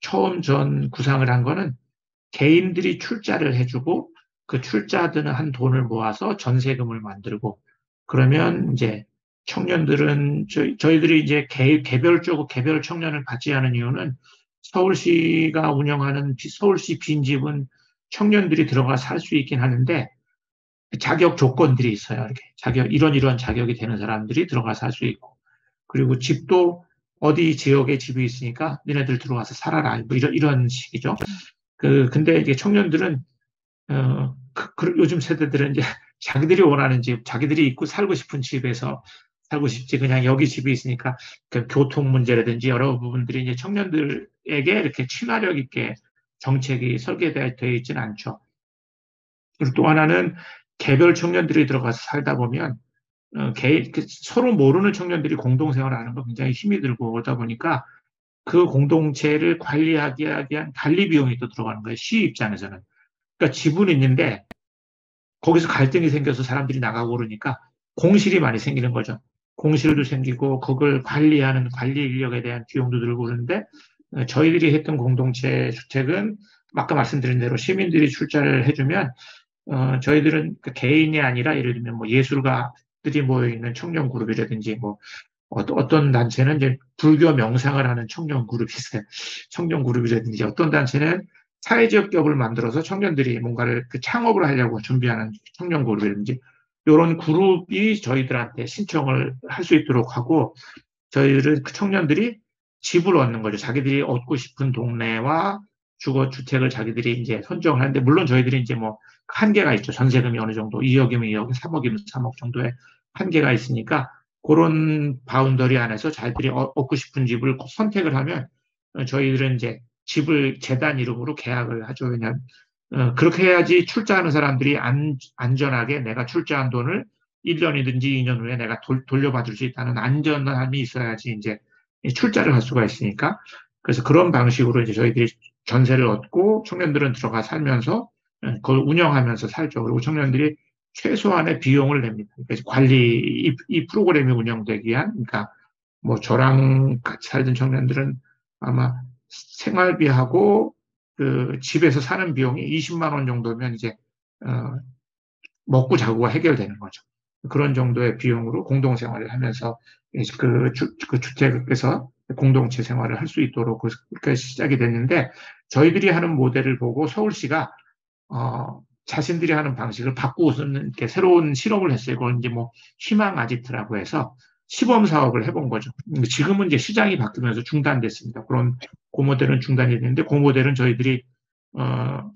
처음 전 구상을 한 거는 개인들이 출자를 해주고 그 출자드는 한 돈을 모아서 전세금을 만들고 그러면 이제 청년들은 저희들이 이제 개별적으로 개별 청년을 받지 않은 이유는 서울시가 운영하는 서울시 빈집은 청년들이 들어가 살 수 있긴 하는데 자격 조건들이 있어요. 이렇게 이런 자격이 되는 사람들이 들어가 살 수 있고 그리고 집도 어디 지역에 집이 있으니까 너네들 들어가서 살아라. 뭐 이런 식이죠. 근데 이게 청년들은 요즘 세대들은 이제 자기들이 원하는 집, 자기들이 있고 살고 싶은 집에서 살고 싶지, 그냥 여기 집이 있으니까 그 교통 문제라든지 여러 부분들이 이제 청년들에게 이렇게 친화력 있게 정책이 설계되어 있지는 않죠. 그리고 또 하나는 개별 청년들이 들어가서 살다 보면 서로 모르는 청년들이 공동생활을 하는 거 굉장히 힘이 들고 그러다 보니까 그 공동체를 관리하기 위한 관리 비용이 또 들어가는 거예요. 시 입장에서는. 그러니까 지분이 있는데 거기서 갈등이 생겨서 사람들이 나가고 그러니까 공실이 많이 생기는 거죠. 공실도 생기고 그걸 관리하는 관리 인력에 대한 비용도 들고 그러는데 저희들이 했던 공동체 주택은 아까 말씀드린 대로 시민들이 출자를 해주면 저희들은 그 개인이 아니라 예를 들면 뭐 예술가들이 모여 있는 청년 그룹이라든지 뭐 어떤 단체는 이제 불교 명상을 하는 청년 그룹이 있어요. 청년 그룹이라든지 어떤 단체는 사회적 기업을 만들어서 청년들이 뭔가를 그 창업을 하려고 준비하는 청년 그룹이라든지 이런 그룹이 저희들한테 신청을 할 수 있도록 하고 저희들은 그 청년들이 집을 얻는 거죠. 자기들이 얻고 싶은 동네와 주거 주택을 자기들이 이제 선정을 하는데 물론 저희들이 이제 뭐 한계가 있죠. 전세금이 어느 정도 2억이면 2억, 3억이면 3억 정도의 한계가 있으니까 그런 바운더리 안에서 자기들이 얻고 싶은 집을 선택을 하면 저희들은 이제 집을 재단 이름으로 계약을 하죠. 왜냐하면 그렇게 해야지 출자하는 사람들이 안전하게 내가 출자한 돈을 1년이든지 2년 후에 내가 돌려받을 수 있다는 안전함이 있어야지 이제 출자를 할 수가 있으니까. 그래서 그런 방식으로 이제 저희들이 전세를 얻고 청년들은 들어가 살면서 그걸 운영하면서 살죠. 그리고 청년들이 최소한의 비용을 냅니다. 그러니까 관리, 이 프로그램이 운영되기 위한, 그러니까 뭐 저랑 같이 살던 청년들은 아마 생활비하고 그 집에서 사는 비용이 20만 원 정도면 이제 어, 먹고 자고가 해결되는 거죠. 그런 정도의 비용으로 공동 생활을 하면서 그 주택에서 공동체 생활을 할 수 있도록 그렇게 시작이 됐는데 저희들이 하는 모델을 보고 서울시가 자신들이 하는 방식을 바꾸고서는 이렇게 새로운 실험을 했어요. 그걸 이제 뭐 희망 아지트라고 해서 시범 사업을 해본 거죠. 지금은 이제 시장이 바뀌면서 중단됐습니다. 그런 그 모델은 중단이 됐는데 그 모델은 저희들이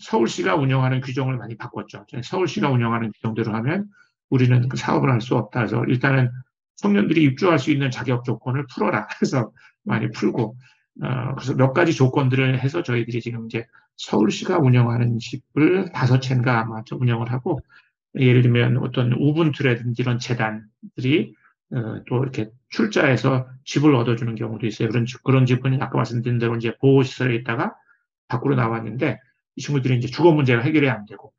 서울시가 운영하는 규정을 많이 바꿨죠. 서울시가 운영하는 규정대로 하면 우리는 그 사업을 할 수 없다. 그래서 일단은 청년들이 입주할 수 있는 자격 조건을 풀어라. 그래서 많이 풀고, 그래서 몇 가지 조건들을 해서 저희들이 지금 이제 서울시가 운영하는 집을 5채인가 아마 운영을 하고, 예를 들면 어떤 우분투라든지 이런 재단들이 또 이렇게 출자해서 집을 얻어주는 경우도 있어요. 그런 집은 아까 말씀드린 대로 이제 보호시설에 있다가 밖으로 나왔는데 이 친구들이 이제 주거 문제가 해결이 안 되고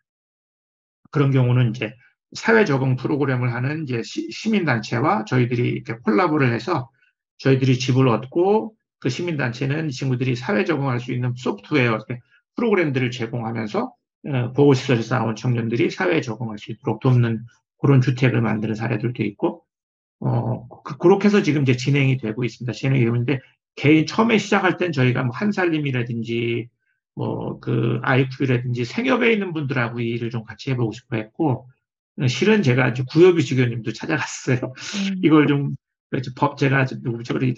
그런 경우는 이제 사회 적응 프로그램을 하는 이제 시민단체와 저희들이 이렇게 콜라보를 해서 저희들이 집을 얻고 그 시민단체는 이 친구들이 사회 적응할 수 있는 소프트웨어 프로그램들을 제공하면서 보호시설에서 나온 청년들이 사회에 적응할 수 있도록 돕는 그런 주택을 만드는 사례들도 있고 그렇게 해서 지금 이제 진행이 되고 있습니다. 진행이 되고 있는데 개인 처음에 시작할 땐 저희가 뭐 한살림이라든지 뭐 그 아이프라든지 생협에 있는 분들하고 이 일을 좀 같이 해보고 싶어 했고 실은 제가 구여비 주교님도 찾아갔어요. 이걸 좀 제가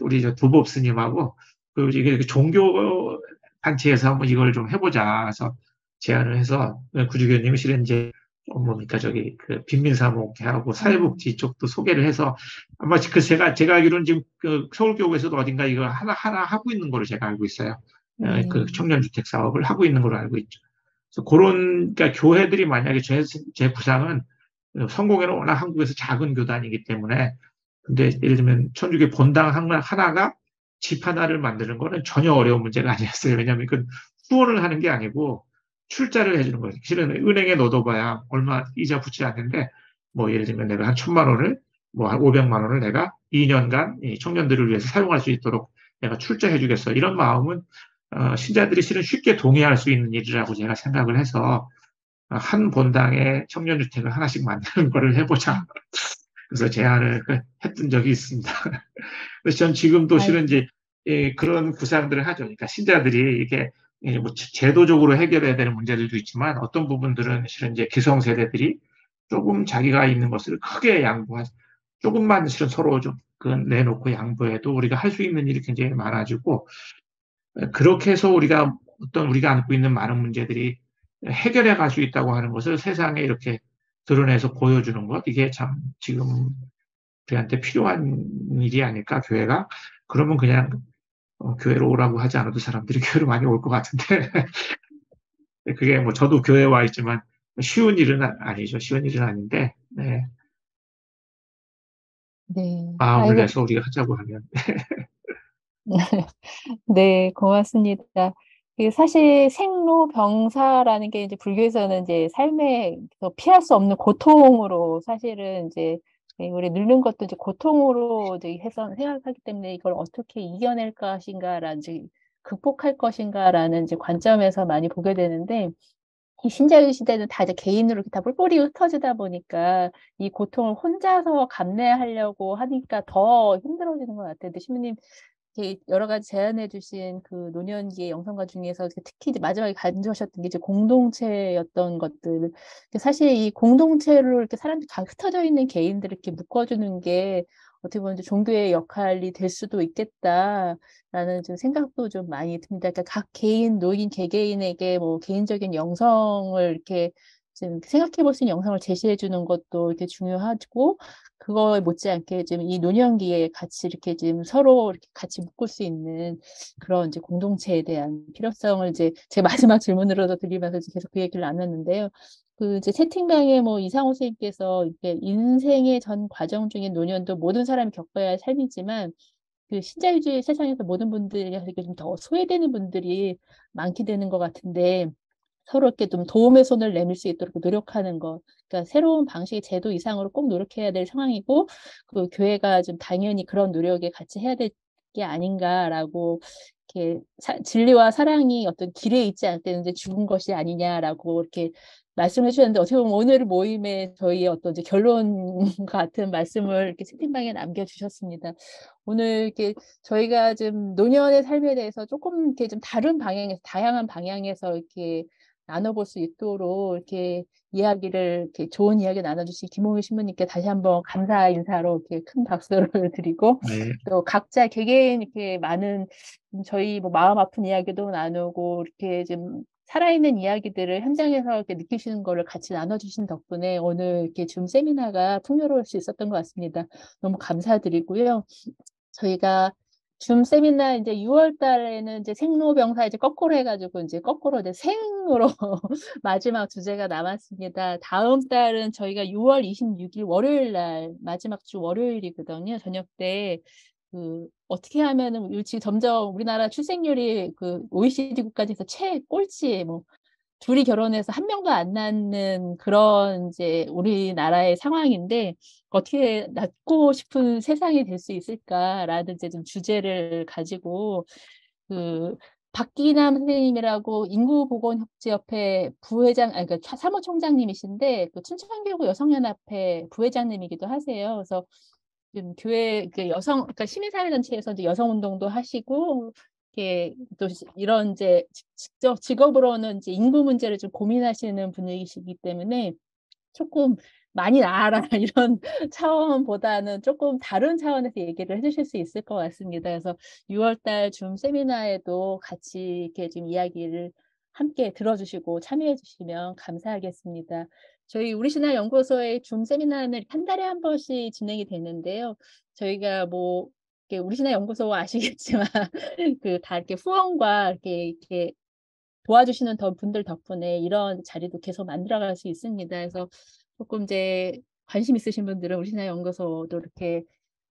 우리 도법 스님하고 그 이게 종교 단체에서 한번 이걸 좀 해보자. 그래서 제안을 해서 구주교님이 실은 이제 뭡니까 저기 그 빈민사목하고 사회복지 쪽도 소개를 해서 아마 그 제가 알기로는 지금 그 서울교구에서도 어딘가 이거 하나 하고 있는 걸로 제가 알고 있어요. 그 청년주택 사업을 하고 있는 걸로 알고 있죠. 그래서 그런 그러니까 교회들이 만약에 제 구상은 성공회는 워낙 한국에서 작은 교단이기 때문에 근데 예를 들면 천주교 본당 하나가 집 하나를 만드는 거는 전혀 어려운 문제가 아니었어요. 왜냐하면 그 후원을 하는 게 아니고 출자를 해주는 거예요. 실은 은행에 넣어둬봐야 얼마 이자 붙지 않는데 뭐 예를 들면 내가 한 1,000만 원을 뭐 한 500만 원을 내가 2년간 이 청년들을 위해서 사용할 수 있도록 내가 출자해주겠어. 이런 마음은 신자들이 실은 쉽게 동의할 수 있는 일이라고 제가 생각을 해서 한 본당에 청년주택을 하나씩 만드는 거를 해보자. 그래서 제안을 했던 적이 있습니다. 그래서 전 지금도 실은 이제 그런 구상들을 하죠. 그러니까 신자들이 이렇게 뭐 제도적으로 해결해야 되는 문제들도 있지만 어떤 부분들은 실은 이제 기성세대들이 조금 자기가 있는 것을 크게 조금만 실은 서로 좀 내놓고 양보해도 우리가 할 수 있는 일이 굉장히 많아지고 그렇게 해서 우리가 안고 있는 많은 문제들이 해결해 갈 수 있다고 하는 것을 세상에 이렇게 드러내서 보여주는 것, 이게 참 지금 우리한테 필요한 일이 아닐까, 교회가? 그러면 그냥 교회로 오라고 하지 않아도 사람들이 교회로 많이 올 것 같은데, 그게 뭐 저도 교회 와 있지만 쉬운 일은 아니죠. 쉬운 일은 아닌데, 네. 네. 마음을 내서 우리가 하자고 하면. 네, 고맙습니다. 사실 생로병사라는 게 이제 불교에서는 이제 삶에 피할 수 없는 고통으로 사실은 이제 우리 늙는 것도 이제 고통으로 이제 해서 생각하기 때문에 이걸 어떻게 이겨낼 것인가라는 극복할 것인가라는 이제 관점에서 많이 보게 되는데, 이 신자유주의 시대는 다 이제 개인으로 이렇게 다 뿔뿔이 흩어지다 보니까 이 고통을 혼자서 감내하려고 하니까 더 힘들어지는 것 같아요. 근데 신부님 이렇게 여러 가지 제안해 주신 그 노년기의 영성가 중에서 특히 이제 마지막에 간주하셨던 게 이제 공동체였던 것들. 사실 이 공동체로 이렇게 사람들이 다 흩어져 있는 개인들을 이렇게 묶어주는 게 어떻게 보면 이제 종교의 역할이 될 수도 있겠다라는 좀 생각도 좀 많이 듭니다. 그러니까 각 개인, 노인 개개인에게 뭐 개인적인 영성을 이렇게 좀 생각해 볼 수 있는 영성을 제시해 주는 것도 이렇게 중요하고, 그거에 못지않게 지금 이 노년기에 같이 이렇게 지금 서로 이렇게 같이 묶을 수 있는 그런 이제 공동체에 대한 필요성을 이제 제 마지막 질문으로도 드리면서 이제 계속 그 얘기를 나눴는데요. 그 이제 채팅방에 뭐 이상호 선생님께서 이렇게 인생의 전 과정 중에 노년도 모든 사람이 겪어야 할 삶이지만 그 신자유주의 세상에서 모든 분들이 좀 더 소외되는 분들이 많게 되는 것 같은데, 서로 이렇게 좀 도움의 손을 내밀 수 있도록 노력하는 것. 그러니까 새로운 방식의 제도 이상으로 꼭 노력해야 될 상황이고, 그 교회가 좀 당연히 그런 노력에 같이 해야 될 게 아닌가라고, 이렇게 진리와 사랑이 어떤 길에 있지 않을 때는 이제 죽은 것이 아니냐라고 이렇게 말씀해 주셨는데, 어떻게 보면 오늘 모임에 저희의 어떤 이제 결론 같은 말씀을 이렇게 채팅방에 남겨주셨습니다. 오늘 이렇게 저희가 좀 노년의 삶에 대해서 조금 이렇게 좀 다른 방향에서, 다양한 방향에서 이렇게 나눠볼 수 있도록 이렇게 이야기를, 이렇게 좋은 이야기 나눠주신 김홍희 신부님께 다시 한번 감사 인사로 이렇게 큰 박수를 드리고, 네, 또 각자 개개인 이렇게 많은 저희 뭐 마음 아픈 이야기도 나누고 이렇게 좀 살아있는 이야기들을 현장에서 이렇게 느끼시는 거를 같이 나눠주신 덕분에 오늘 이렇게 줌 세미나가 풍요로울 수 있었던 것 같습니다. 너무 감사드리고요. 저희가 줌 세미나 이제 6월 달에는 이제 생로병사 이제 거꾸로 해가지고 이제 거꾸로 이제 생으로 마지막 주제가 남았습니다. 다음 달은 저희가 6월 26일 월요일 날 마지막 주 월요일이거든요. 저녁 때 그 어떻게 하면은 지금 점점 우리나라 출생률이 그 OECD 국가 중에서 최꼴찌, 뭐 둘이 결혼해서 한 명도 안 낳는 그런 이제 우리나라의 상황인데, 어떻게 낳고 싶은 세상이 될 수 있을까라는 이제 좀 주제를 가지고 그 박기남 선생님이라고 인구보건협재협회 부회장, 아니 그 사무총장님이신데 그 춘천교구 여성연합회 부회장님이기도 하세요. 그래서 지금 교회 그 여성, 그러니까 시민사회단체에서 이제 여성운동도 하시고, 이렇게 또 이런 이제 직접 직업으로는 이제 인구 문제를 좀 고민하시는 분이시기 때문에 조금 많이 나아라 이런 차원보다는 조금 다른 차원에서 얘기를 해주실 수 있을 것 같습니다. 그래서 6월달 줌 세미나에도 같이 이렇게 좀 이야기를 함께 들어주시고 참여해 주시면 감사하겠습니다. 저희 우리신화 연구소의 줌 세미나는 한 달에 한 번씩 진행이 되는데요. 저희가 뭐 우리신화 연구소 아시겠지만 그 다 이렇게 후원과 이렇게 도와주시는 분들 덕분에 이런 자리도 계속 만들어갈 수 있습니다. 그래서 조금 이제 관심 있으신 분들은 우리신화 연구소도 이렇게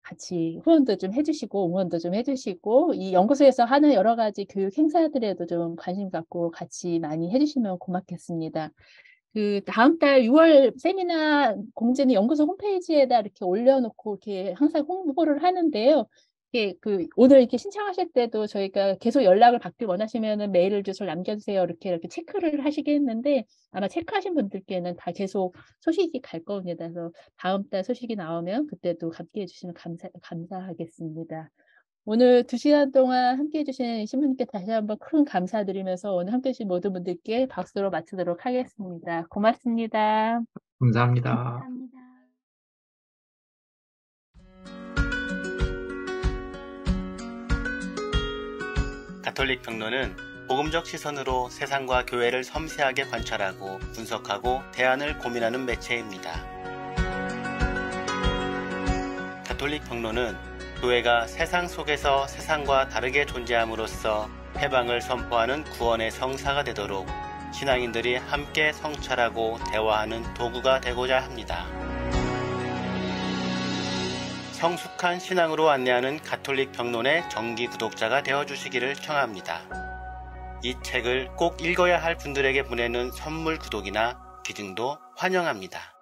같이 후원도 좀 해주시고 응원도 좀 해주시고, 이 연구소에서 하는 여러 가지 교육 행사들에도 좀 관심 갖고 같이 많이 해주시면 고맙겠습니다. 그 다음 달 6월 세미나 공지는 연구소 홈페이지에다 이렇게 올려놓고 이렇게 항상 홍보를 하는데요. 이게 그 오늘 이렇게 신청하실 때도 저희가 계속 연락을 받길 원하시면은 메일 주소를 남겨주세요. 이렇게 체크를 하시겠는데, 아마 체크하신 분들께는 다 계속 소식이 갈 겁니다. 그래서 다음 달 소식이 나오면 그때도 함께 해주시면 감사하겠습니다. 오늘 2시간 동안 함께 해주신 신부님께 다시 한번 큰 감사드리면서 오늘 함께 해주신 모든 분들께 박수로 마치도록 하겠습니다. 고맙습니다. 감사합니다. 감사합니다. 가톨릭 평론은 복음적 시선으로 세상과 교회를 섬세하게 관찰하고 분석하고 대안을 고민하는 매체입니다. 가톨릭 평론은 교회가 세상 속에서 세상과 다르게 존재함으로써 해방을 선포하는 구원의 성사가 되도록 신앙인들이 함께 성찰하고 대화하는 도구가 되고자 합니다. 성숙한 신앙으로 안내하는 가톨릭 평론의 정기 구독자가 되어주시기를 청합니다. 이 책을 꼭 읽어야 할 분들에게 보내는 선물 구독이나 기증도 환영합니다.